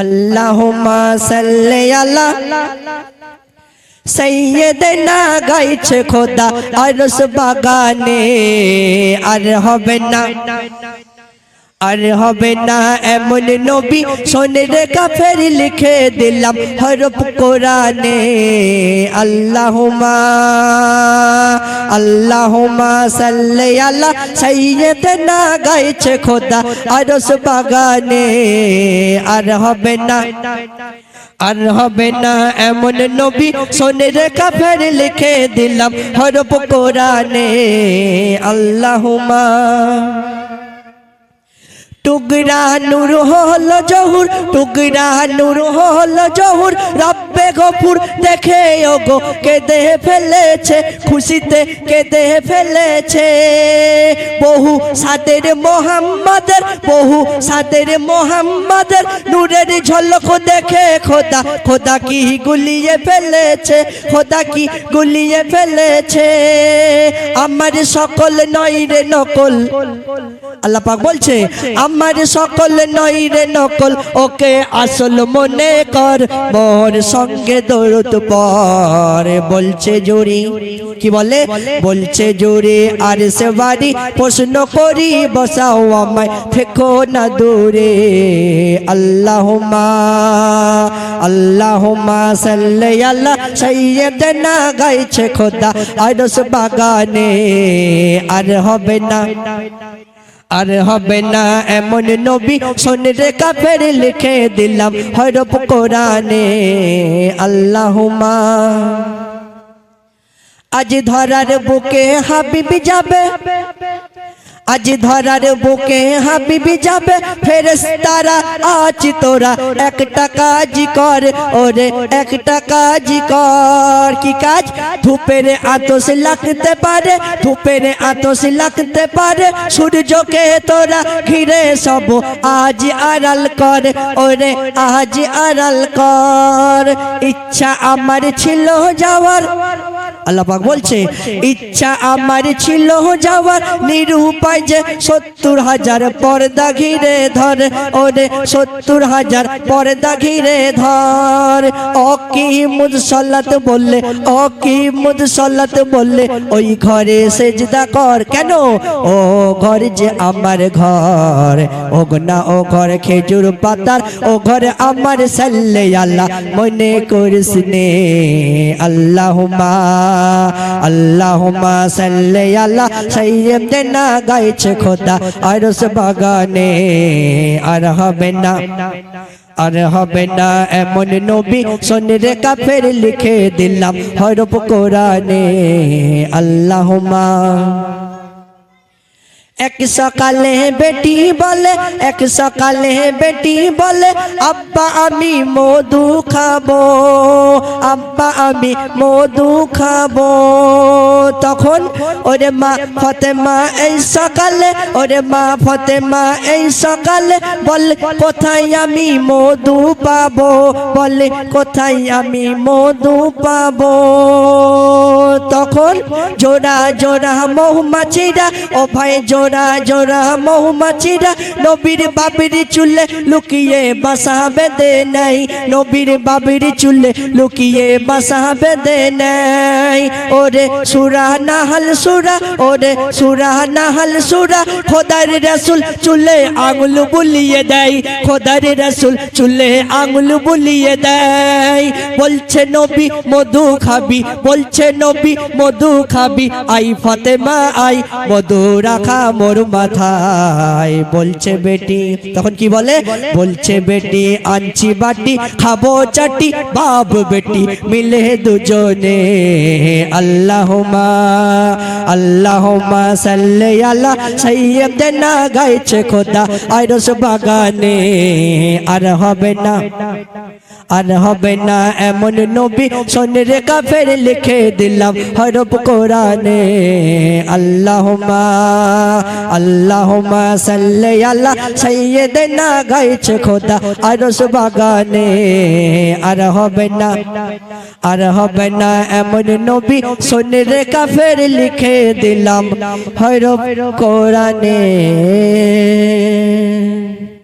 আল্লাহুম্মা সাল্লি আলা সাইয়্যিদিনা গাইছে খোদা আরশ বাগানে। আর হবে না, আর হবে না এমন নবী, সোনের কাফের লিখে দিলাম হরফ কোরআনে। আল্লাহুম্মা সাল্লি আলা সাইয়্যিদিনা গাইছে খোদা আরশ বাগানে। আর হবে না, আর হবে না এমন নবী, সোনের কাফের লিখে দিলাম হরফ কোরআনে। আল্লাহুম্মা টুকরা নূর হলো জহুর, টুকরা নূর হলো জহুর, রব্বে গফুর দেখে ওগো কেঁদে ফেলেছে, খুশিতে কেঁদে ফেলেছে। বহু সাদের মোহাম্মদের, বহু সাদের মোহাম্মদের নূরের ঝলক দেখে খোদা, খোদা কি গুলিয়ে ফেলেছে, খোদা কি গুলিয়ে ফেলেছে। আমার সকল নয় রে নকল, আল্লাহ পাক বলছে আমার সকল নয় রে নকল, ওকে আসল মনে কর, মোর সঙ্গে দরুদ পড়। বলছে জোরে, কি বলে? বলছে জোরে আর সে বাড়ি, প্রশ্ন করি বসাও আমায়, থেকো না দূরে। আল্লাহুম্মা সাল্লি আলা সাইয়্যিদিনা গাইছে খোদা আরশ বাগানে। আর হবে না, আর হবে না এমন নবী, সোনের কাফের লিখে দিলাম হরফ কোরআনে। আল্লাহুম্মা আজ ধরার বুকে হাবিবি যাবে, আজ ধরার বুকে হাবিবি যাবে, ফেরেশতারা আজ তোরা একটা কাজ কর, ওরে একটা কাজ কর। কি কাজ? ধূপের আতশ লাগতে পারে, ধূপের আতশ লাগতে পারে, সূর্যকে তোরা ঘিরে সব আজ আড়াল কর, ওরে আজ আড়াল কর। ইচ্ছা আমার ছিল যাওয়ার, আল্লাহ পাক বলছে ইচ্ছা আমার ছিল যাওয়ার, নিরুপায় যে 70,000 পর্দা ঘিরে ধর, ওরে 70,000 পর্দা ঘিরে ধর। অকিমুস সালাত বললে, অকিমুস সালাত বললে ওই ঘরে সেজদা কর। কেন? ও ঘর যে আমার ঘর, ও না ও ঘর খেজুর পাতার, ও ঘরে আমার সাল্লি আলা মনে করিস নে। আল্লাহুম্মা আল্লাহুম্মা সাল্লি আলা সাইয়্যিদিনা গাইছে খোদা আরশ বাগানে। আর হবে না, আর হবে না এমন নবী, সোনের কাফের লিখে দিলাম হরফ কোরআনে। আল্লাহুম্মা এক সকালে বেটি বলে, এক সকালে বেটি বলে, আব্বা আমি মধু খাবো, আব্বা আমি মধু খাবো। তখন ওরে মা ফাতেমা এই সকালে, ওরে মা ফাতেমা এই সকালে বলে কোথায় আমি মধু পাবো, বলে কোথায় আমি মধু পাবো। তখন জোড়া জোড়া মৌমাছিরা, ও ভাই জোড়া জোড়া মৌমাছিরা নবীর বাবির চুলে লুকিয়ে বাসা বেঁধে নেয়, নবীর বাবির চুলে লুকিয়ে বাসা বেঁধে নেয়। ওরে সূরা নাহল সূরা, ওরে সূরা নাহল সূরা, খোদার রাসূল চুলে আঙুল বুলিয়ে দেয়, খোদার রাসূল চুলে আঙুল বুলিয়ে দেয়। বলছে নবী মধু খাবি, বলছে নবী মধু খাবি, আই ফাতেমা আই মধু রাখা মোর মাথায়। বলছে বেটি, তখন কি বলে? বলছে বেটি আনছি বাটি, খাবো চাটি, বাপ বেটি মিলে দুজনে। আল্লাহুম্মা আল্লাহুম্মা সাল্লি আলা সাইয়্যিদিনা গাইছে খোদা আরশ বাগানে। আর হবে না, আর হবে না এমন নবী, সোনের কাফের লিখে দিলাম হরফ কোরআনে। আল্লাহুম্মা আল্লাহুম্মা সাল্লি আলা সাইয়্যিদিনা গাইছে খোদা আরশ বাগানে। আর হবে না, আর হবে না এমন নবী, সোনের কাফের লিখে দিলাম হরফ কোরআনে।